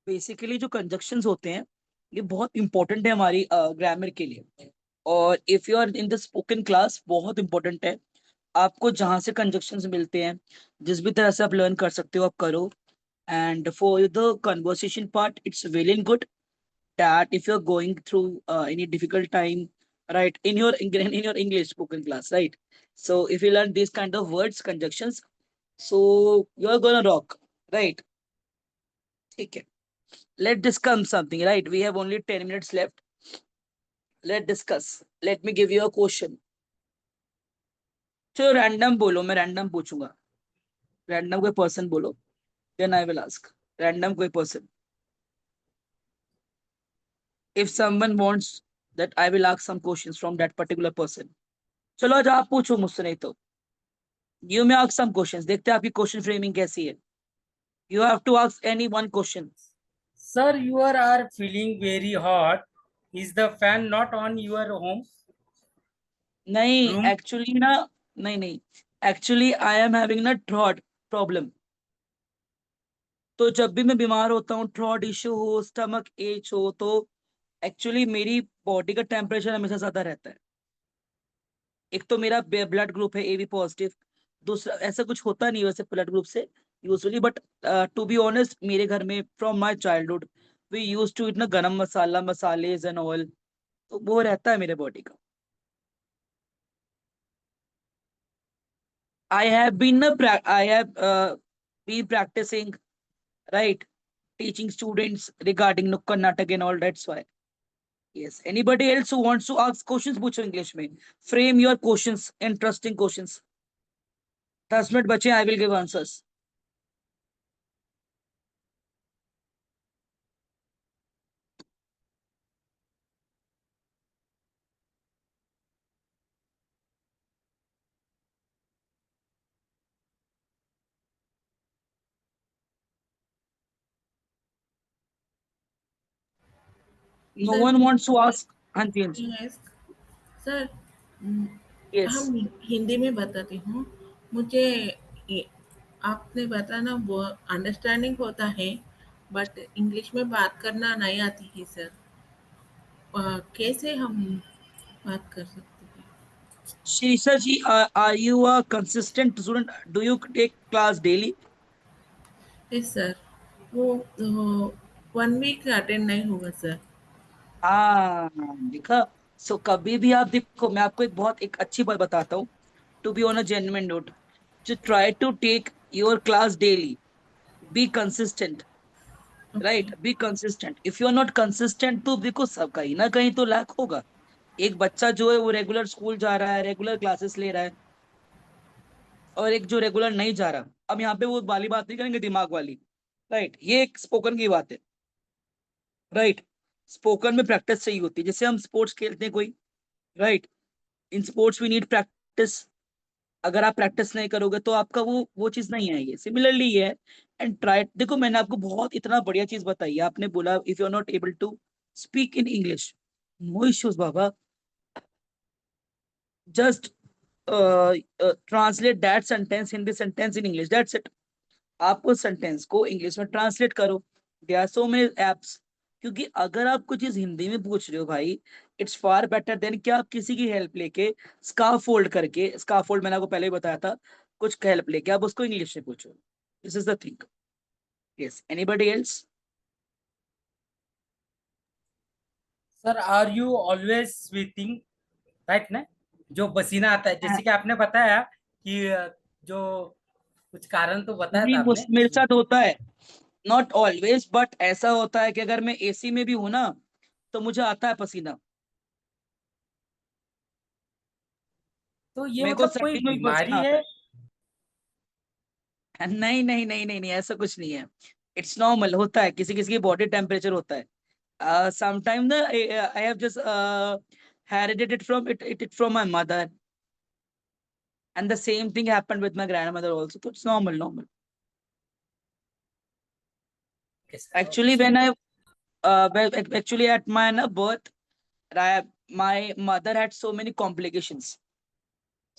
बेसिकली जो कंजक्शंस होते हैं, ये बहुत इंपॉर्टेंट है हमारी ग्रामर के लिए। और if you are in the spoken class, बहुत इंपॉर्टेंट है। आपको जहां से कंजक्शंस मिलते हैं, जिस भी तरह से आप लर्न कर सकते हो, आप करो। And for the conversation part, it's well and good that if you're going through any difficult time, right, in your English spoken class, right? So if you learn these kind of words, conjunctions, so you're gonna rock, right? Okay, let's discuss something, right? We have only 10 minutes left. Let's discuss. Let me give you a question. चलो रैंडम बोलो, मैं रैंडम पूछूंगा। रैंडम कोई पर्सन बोलो, then I will ask. Random कोई person, if someone wants that I will ask some questions from that particular person। चलो आज आप पूछो मुझसे, नहीं तो you may ask some questions. देखते हैं आपकी क्वेश्चन फ्रेमिंग कैसी है। You have to ask any one question. Sir, you are feeling very hot. Is the fan not on your home नहीं room? एक्चुअली ना, नहीं नहीं, एक्चुअली आई एम हैविंग ना थ्रॉट प्रॉब्लम। तो जब भी मैं बीमार होता हूँ, थ्रॉट इश्यू हो, स्टमक एच हो, तो एक्चुअली मेरी बॉडी का टेम्परेचर हमेशा ज्यादा रहता है। एक तो मेरा ब्लड ग्रुप है ए बी पॉजिटिव, दूसरा ऐसा कुछ होता नहीं वैसे ब्लड ग्रुप से usually, but to be honest, मेरे घर में from my childhood we use to it ना गरम मसाला, मसालेज एंड ऑयल, तो वो रहता है मेरे बॉडी का। I have been I have been practicing, right, teaching students regarding Nukkad Natak and all. That's why. Yes. Anybody else who wants to ask questions, पूछो English में. Frame your questions, interesting questions. 10 minute बचे, I will give answers. No sir one wants to ask. हाँ जी, हाँ जी। Yes sir, yes. हम हिंदी में बताती हूँ। मुझे ये- आपने बताना वो अंडरस्टैंडिंग होता है, बट इंग्लिश में बात करना नहीं आती है सर। कैसे हम बात कर सकते हैं? शीर्षा जी, are you a consistent student? Do you take class daily? Yes sir, वो 1 वीक अटेंड नहीं होगा सर। हाँ, देखा। सो कभी भी आप देखो, मैं आपको एक अच्छी बात बताता हूँ। To be on a genuine note, to try to take your class daily, be consistent, okay. right? Be consistent. If you are not consistent, तो देखो सब कहीं ना कहीं तो लैक होगा। एक बच्चा जो है वो रेगुलर स्कूल जा रहा है, रेगुलर क्लासेस ले रहा है, और एक जो रेगुलर नहीं जा रहा। अब यहाँ पे वो वाली बात नहीं करेंगे, दिमाग वाली, राइट? ये एक स्पोकन की बात है, राइट? स्पोकन में प्रैक्टिस चाहिए होती है, जैसे हम स्पोर्ट्स खेलते हैं कोई, right? In sports we need practice. अगर आप प्रैक्टिस नहीं करोगे तो आपका वो चीज नहीं आएगी। सिमिलरली ये है। एंड ट्राई, देखो मैंने आपको बहुत इतना बढ़िया चीज बताई है। आपने बोला if you are not able to speak in English, no issues बाबा, just translate that sentence in this sentence in English, that's it. आप उस सेंटेंस को इंग्लिश में ट्रांसलेट करो। There are so many apps. क्योंकि अगर आप कुछ चीज हिंदी में पूछ रहे हो भाई, इट्स फार बेटर देन कि आप किसी की हेल्प लेके स्काफोल्ड करके, स्काफोल्ड मैंने आपको पहले ही बताया था, कुछ हेल्प लेके आप उसको इंग्लिश में पूछो। This is the thing. Yes, anybody else? Sir are you always sweating, right ना? जो पसीना आता है, जैसे कि आपने बताया कि जो कुछ कारण तो बताया जी, था आपने। मेरे साथ होता है, नॉट ऑलवेज, बट ऐसा होता है कि अगर मैं एसी में भी हूं ना, तो मुझे आता है पसीना। तो ये मेरे को मतलब कोई सर्दी में भी बीमारी पसीना आता है? है। नहीं नहीं नहीं नहीं नहीं, ऐसा कुछ नहीं है। इट्स नॉर्मल, होता है, किसी किसी की बॉडी टेम्परेचर होता है। Sometimes I have just inherited it from my mother, and the same thing happened with my grandmother also. So it's normal. Okay, sir. Actually, when I actually at my birth, my mother had so many complications.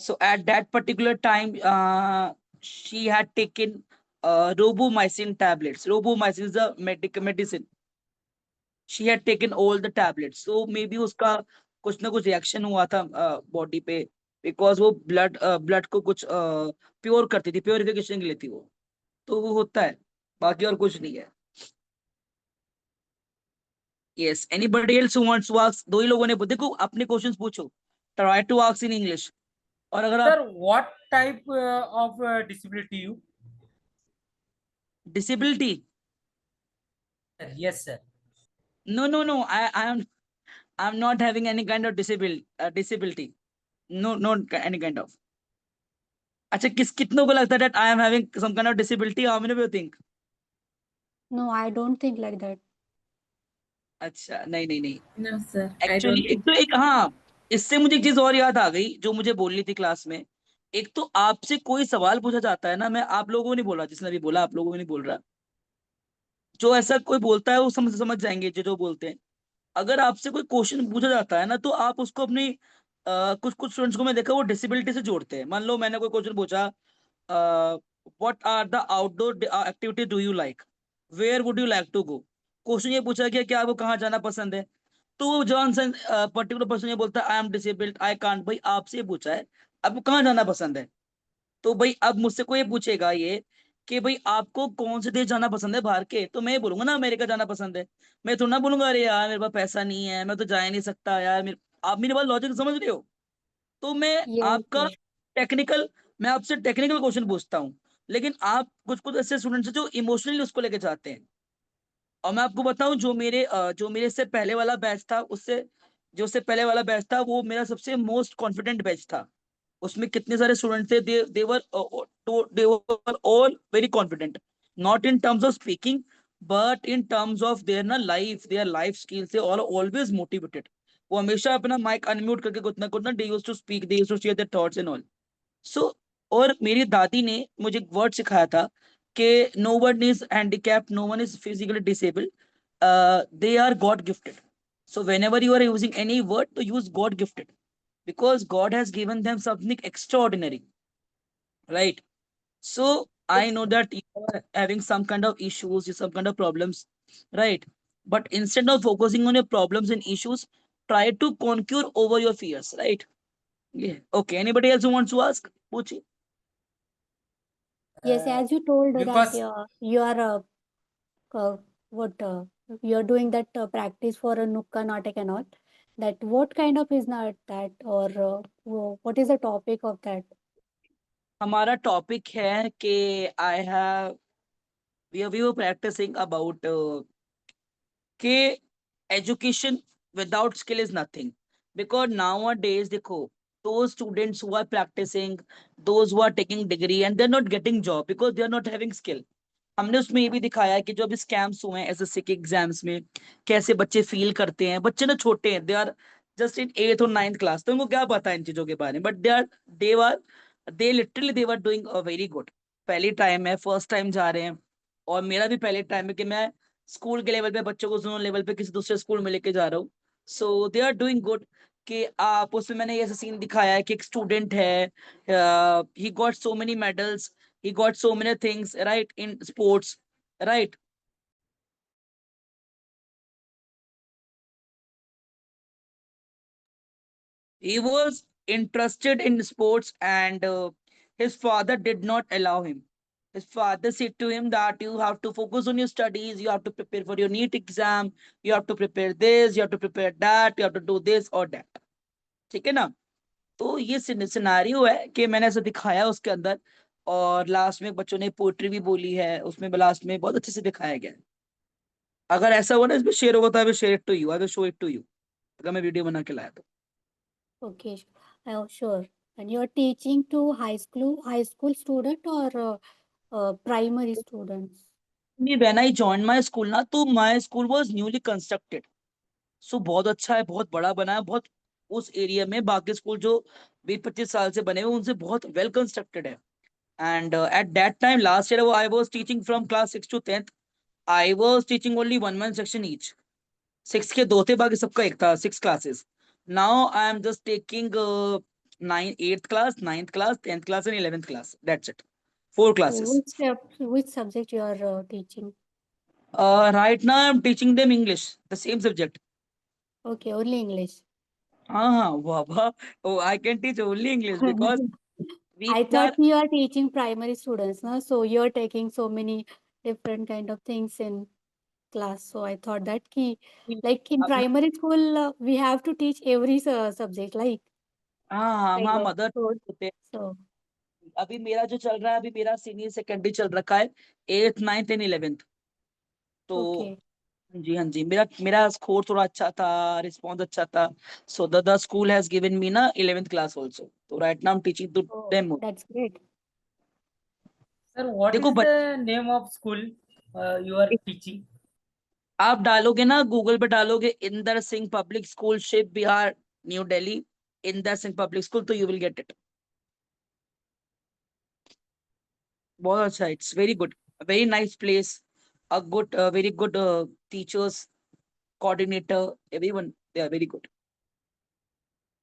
So at that particular time, she had taken robomycin tablets. Robomycin is a medicine. She had taken all the tablets, so maybe उसका कुछ ना कुछ रिएक्शन हुआ था बॉडी पे, बिकॉज वो ब्लड को कुछ प्योर करती थी, प्योरिफिकेशन के लिए थी वो। तो वो होता है, बाकी और कुछ नहीं है। Yes, anybody else who wants to ask? दो ही लोगों ने देखो, अपने क्वेश्चंस पूछो, try to ask in English. और अगर आप sir what type of disability you? Disability, yes sir. No I am not having any kind of disability. No any kind of. अच्छा, कितनों को लगता है that I am having some kind of disability? How many people think? No, I don't think like that. अच्छा, नहीं नहीं नहीं। No sir, I actually don't एक थिंक। तो एक, हाँ, इससे मुझे एक चीज और याद आ गई जो मुझे बोलनी थी क्लास में। एक तो आपसे कोई सवाल पूछा जाता है ना, मैं आप लोगों को नहीं बोल रहा, जिसने भी बोला आप लोगों को नहीं बोल रहा, जो ऐसा कोई बोलता है वो समझ जाएंगे जो बोलते हैं। अगर आपसे कोई क्वेश्चन पूछा जाता है ना, तो आप उसको अपनी कुछ कुछ स्टूडेंट्स को मैं देखा वो डिसेबिलिटी से जोड़ते हैं। मान लो मैंने कोई क्वेश्चन पूछा, what are the outdoor activity do you like, where would you like to go. Question ये पूछा गया कि आपको कहाँ जाना पसंद है, तो वो जो आंसर पर्टिकुलर पर्सन ये बोलता है I am disabled, I can't. भाई आपसे ये पूछा है आपको कहाँ जाना पसंद है, तो भाई अब मुझसे कोई पूछेगा ये कि भाई आपको कौन से देश जाना पसंद है बाहर के, तो मैं ये बोलूंगा ना अमेरिका जाना पसंद है। मैं थोड़ा ना बोलूंगा अरे यार मेरे पास पैसा नहीं है, मैं तो जा ही नहीं सकता यार, आप मेरी बात लॉजिक समझ रहे हो? तो मैं Yes, आपका yes. टेक्निकल मैं आपसे टेक्निकल क्वेश्चन पूछता हूँ, लेकिन आप कुछ कुछ ऐसे स्टूडेंट्स हैं जो इमोशनली उसको लेके जाते हैं। और मैं आपको बताऊं, जो मेरे से पहले वाला बैच था, उससे जो उससे पहले वाला बैच था, वो मेरा सबसे मोस्ट कॉन्फिडेंट बैच था। उसमें कितने सारे स्टूडेंट थे, they were all very confident, not in terms of speaking, but in terms of their life skills, they are always motivated. वो हमेशा अपना माइक अनम्यूट करके कुछ ना they used to speak, they used to share their thoughts and all. So, और मेरी दादी ने मुझे एक वर्ड सिखाया था कि no one is handicapped, no one is physically disabled, they are god gifted. So whenever you are using any word, to use God gifted, because God has given them something extraordinary, right? So I know that you are having some kind of issues, some kind of problems, right? But instead of focusing on your problems and issues, try to conquer over your fears, right? Yeah. Okay. Anybody else who wants to ask? Puchi. Yes, as you told that Because you are what you're doing that practice for a Nukka Natak and all. That what kind of is not that, or what is the topic of that? हमारा टॉपिक है कि I have we were practicing about कि education without skill is nothing, because nowadays देखो, those students who are practicing, those who are taking degree and they're not getting job because they are not having skill. हमने उसमें ये भी दिखाया है कि जो अभी स्कैम्स हुए हैं एसएससी के एग्जाम्स में, कैसे बच्चे फील करते हैं। बच्चे ना छोटे हैं, they are just in 8th और 9th क्लास, तो उनको क्या पता है इन चीजों के बारे में, but they literally they were doing very good. पहली टाइम है, फर्स्ट टाइम जा रहे हैं, और मेरा भी पहले टाइम है कि मैं स्कूल के लेवल पे बच्चों को जोन लेवल पे किसी दूसरे स्कूल में लेके जा रहा हूँ। सो दे आर डूइंग गुड। कि आप उसमें मैंने ये सीन दिखाया है कि एक स्टूडेंट है, he got so many medals, he got so many things right in sports, right? He was interested in sports, and his father did not allow him. His father said to him that you have to focus on your studies, you have to prepare for your NEET exam, you have to prepare this, you have to prepare that, you have to do this or that। ठीक है ना? तो ये सिनेरियो है कि मैंने ऐसा दिखाया उसके अंदर, और लास्ट में बच्चों ने पोएट्री भी बोली है उसमें, लास्ट में बहुत अच्छे से दिखाया गया है। अगर ऐसा हुआ ना इसमें शेयर होगा तो I will share it to you, I will show it to you, अगर मैं वीडियो बना के लाया तो। Okay, sure. And you're teaching to high school student or primary students? When I joined my school ना, तो my school was newly constructed, so बहुत अच्छा है, बहुत बड़ा बना है, बहुत उस एरिया में बाकी स्कूल जो 20-25 साल से बने हुए उनसे बहुत वेल कंस्ट्रक्टेड है। And at that time last year I was teaching from class 6 to 10th। I was teaching only 1 section each. 6 के 2 थे, बाकी सबका एक था, 6 classes। Now I am just taking 8th class, 9th class, 10th class and 11th class, that's it, 4 So classes। which subject you are teaching? Right now I'm teaching them English, the same subject। Okay, only English. हाँ, वाह वाह। Oh, I can teach only English because we I are thought you are teaching primary students, no? So you're taking so many different kind of things in class. So I thought that key, like in अभी primary school, we have to teach every subject, like हाँ kind हाँ of. मदर So, होते हैं। so अभी मेरा जो चल रहा है, अभी मेरा सीनियर सेकेंडरी चल रखा है, 8th 9th and 11th। तो okay. हाँ जी, मेरा मेरा स्कोर थोड़ा अच्छा था, रिस्पॉन्स अच्छा था। So the school has given me ना 11th क्लास आल्सो, तो right now I am teaching to Oh, them. that's great. sir, what देखो is the name of school you are teaching? आप डालोगे ना गूगल पे, डालोगे इंदर सिंह पब्लिक स्कूल शिप बिहार न्यू दिल्ली, इंदर सिंह पब्लिक स्कूल, तो यू विल गेट इट। बहुत अच्छा, it's very good, very nice place, a good very good teachers, coordinator, everyone they are very good.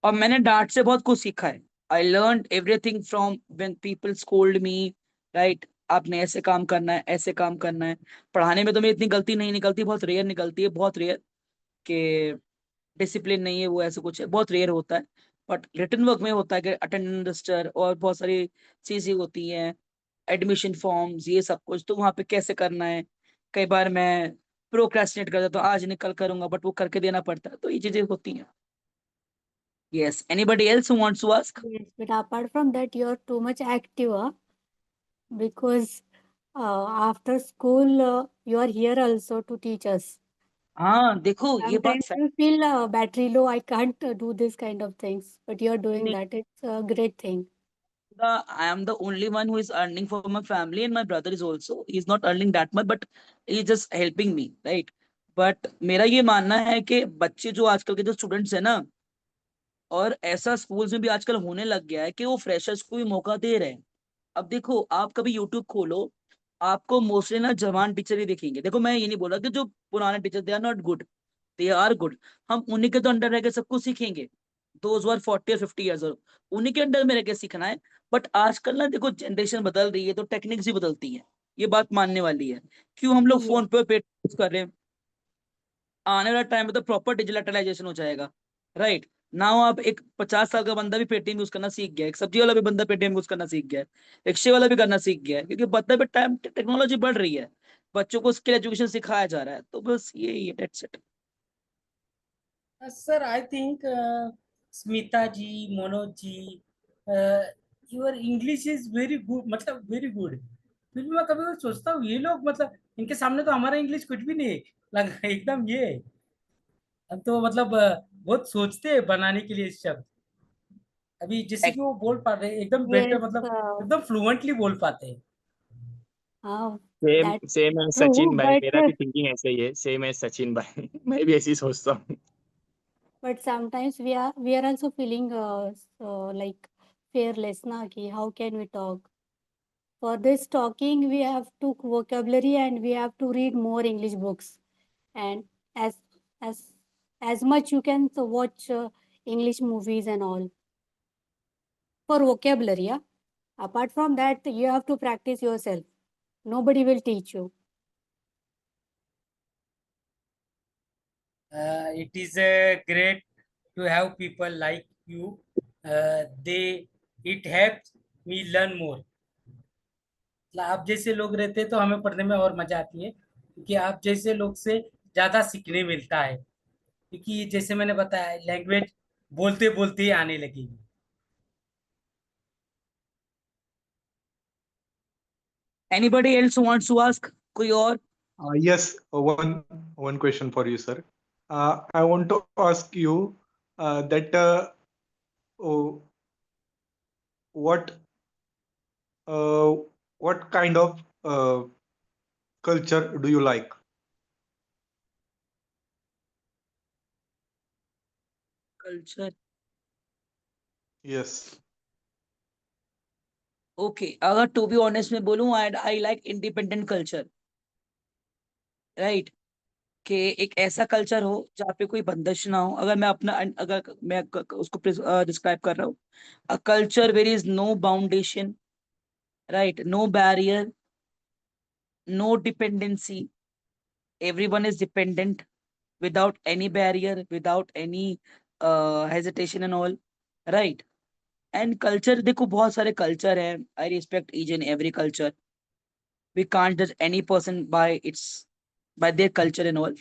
और मैंने डांट से बहुत कुछ सीखा है। I learn everything from when people scold me, right? आपने ऐसे काम करना है, ऐसे काम करना है। पढ़ाने में तो मेरी इतनी गलती नहीं निकलती, बहुत रेयर निकलती है, बहुत रेयर कि डिसिप्लिन नहीं है वो, ऐसा कुछ है, बहुत रेयर होता है। बट रिटन वर्क में होता है कि अटेंडेंस रजिस्टर और बहुत सारी चीजें होती हैं, एडमिशन फॉर्म्स, ये सब कुछ, तो वहां पे कैसे करना है। कई बार मैं प्रोक्रेस्टिनेट कर देता हूँ, आज नहीं कल करूंगा, बट वो करके देना पड़ता है, तो ये चीजें होती हैं। Yes, anybody else who wants to ask? Yes, but apart from that, you're too much active, because after school, you are here also to teach us. हाँ देखो, ये बात Sometimes you feel battery low, I can't do this kind of things, but you're doing that. It's a great thing. I am the only one who is earning for my family, and my brother is also, he's not earning that much, but he's just helping me, right? But मेरा ये मानना है कि बच्चे जो आजकल के जो स्टूडेंट्स है ना, और ऐसा स्कूल्स में भी आजकल होने लग गया है कि वो फ्रेशर्स को भी मौका दे रहे हैं। अब देखो, आप कभी यूट्यूब खोलो, आपको मोस्टली ना जवान टीचर ही दिखेंगे। देखो मैं ये नहीं बोल रहा कि जो पुराने teacher they are not good, they are good. हम उन्हीं के तो अंडर रह के सब कुछ सीखेंगे, दोज वर 40 और 50 ईयर्स ओल्ड, उन्हीं के अंडर में रह के सीखना है। बट आजकल ना देखो जनरेशन बदल रही है तो टेक्निक्स भी बदलती है, ये बात मानने वाली है। क्यों हम लोग Yes. फोन पे पेट कर रहे हैं, आने वाला टाइम में तो प्रॉपर डिजिटलाइजेशन हो जाएगा, राइट। नाउ आप एक 50 साल का बंदा भी पेटीएम यूज करना सीख गया है, एक सब्जी वाला भी बंदा पेटीएम यूज करना सीख गया है, रिक्शे वाला भी करना सीख गया है, क्योंकि बदले में टाइम टेक्नोलॉजी बढ़ रही है, बच्चों को स्किल एजुकेशन सिखाया जा रहा है, तो बस यही है, that's it. Sir I think Smita ji, Manoj ji, your English is very good, मतलब वेरी गुड। फिर भी मैं कभी कभी सोचता हूँ ये लोग, मतलब इनके सामने तो हमारा इंग्लिश कुछ भी नहीं है, लग एकदम ये है। हम तो मतलब बहुत सोचते हैं बनाने के लिए शब्द। अभी जैसे कि वो बोल पा रहे हैं एकदम बेटर, Yes, मतलब एकदम फ्लुएंटली बोल पाते हैं। सेम that's सेम है true, सचिन भाई, मेरा भी थिंकिंग ऐसे ही है, सेम है सचिन भाई। मैं भी ऐसे ही सोचता हूँ। but sometimes we are also feeling like fearless na ki how can we talk. For this talking we have to vocabulary and we have to read more English books, and as as as much you can watch English movies and all for vocabulary, yeah. Apart from that, you have to practice yourself. Nobody will teach you. It is great to have people like you. They it helps me learn more. मतलब आप जैसे लोग रहते हैं तो हमें पढ़ने में और मजा आती है, क्योंकि आप जैसे लोग से ज्यादा सीखने मिलता है। क्योंकि जैसे मैंने बताया, लैंग्वेज बोलते बोलते ही आने लगेगी। Anybody else wants to ask, कोई और? Yes, one question for you, sir. I want to ask you that oh, what uh, what kind of culture do you like? Culture, Yes. Okay, अगर टू बी ऑनेस्ट में बोलूं, I like independent culture, right. कि एक ऐसा कल्चर हो जहाँ पे कोई बंदिश ना हो। अगर मैं अपना अगर मैं उसको डिस्क्राइब कर रहा हूँ, a culture where is no boundation, right, no barrier, no dependency, everyone is dependent without any barrier, without any hesitation and all, right। And culture देखो, बहुत सारे कल्चर है, I respect each and every culture, we can't जज any person by its by their culture and all.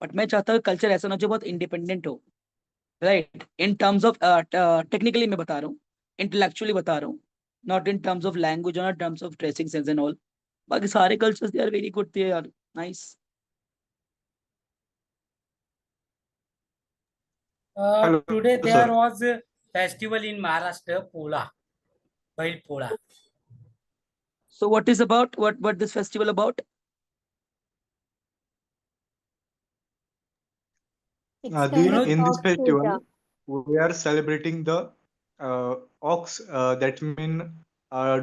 But मैं चाहता हूँ कल्चर ऐसा ना हो जो बहुत इंडिपेंडेंट हो, right, in terms of technically मैं बता रहा हूँ, इंटेलेक्चुअली बता रहा हूँ, not in terms of language, not terms of dressing sense and all. बाकी सारे cultures they are very good, they are nice. Hello, Today there sir. was a festival in Maharashtra, Pola, Bail Pola. So what is about, what this festival about? It's Do kind of in this ox puja. festival we are celebrating the ox. That mean,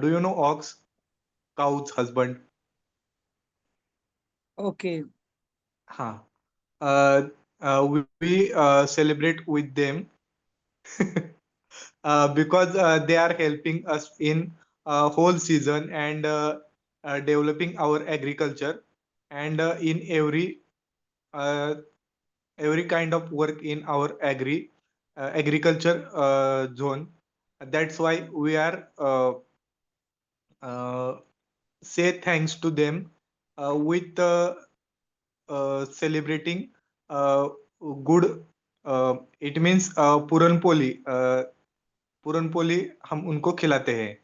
do you know ox, cow's husband? Okay. Huh. We celebrate with them because they are helping us in whole season and developing our agriculture and in uh, every kind of work in our agriculture zone. That's why we are uh, say thanks to them with celebrating good. It means puranpoli. Puranpoli हम उनको खिलाते हैं,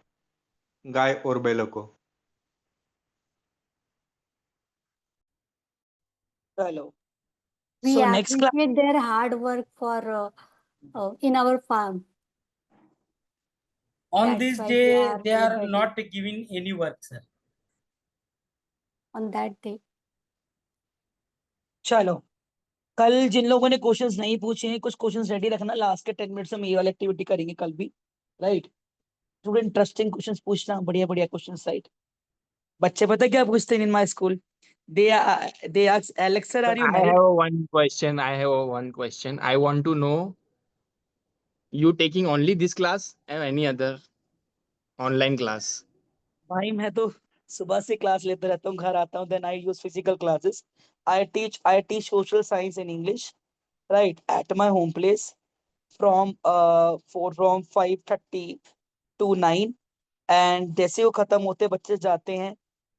गाय और बैलों को। Hello. We So next class, appreciate their hard work for in our farm. On That's this why we day, are they are celebrating not giving any work, sir. on that day. चलो, कल जिन लोगों ने क्वेश्चंस नहीं पूछे हैं, कुछ क्वेश्चंस रेडी रखना, लास्ट के 10 मिनट्स में ये वाली एक्टिविटी करेंगे कल भी, राइट। थोड़े इंटरेस्टिंग क्वेश्चंस पूछना, बढ़िया बढ़िया क्वेश्चंस, राइट। बच्चे पता है क्या पूछते हैं in my school? they ask Alex sir, Sir, are you I married? have one question. I want to know, you taking only this class or any other online class? भाई मैं तो सुबह से क्लास लेते रहता हूँ, घर आता हूँ, then I use physical classes. I teach social science and English, right, at my home place from 5:30 to 9, and जैसे वो खत्म होते बच्चे जाते हैं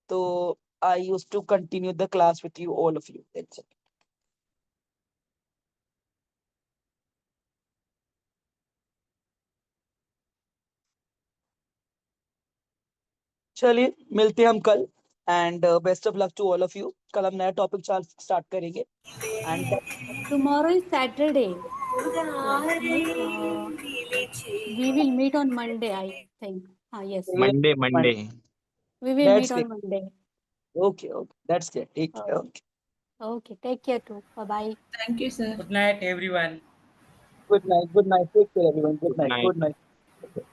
तो I used to continue the class with you, all of you. That's it. चलिए मिलते हैं हम कल, and best of luck to all of you. कल हम नया टॉपिक स्टार्ट करेंगे, and Tomorrow is Saturday. We will meet on Monday, I think. Yes. Monday. We will that's meet on it. Monday. Okay, that's it. Take care. Okay. Okay. Take care too. Bye-bye. Thank you, sir. Good night, everyone. Good night. Take care, everyone. Good Good night. night. Good night.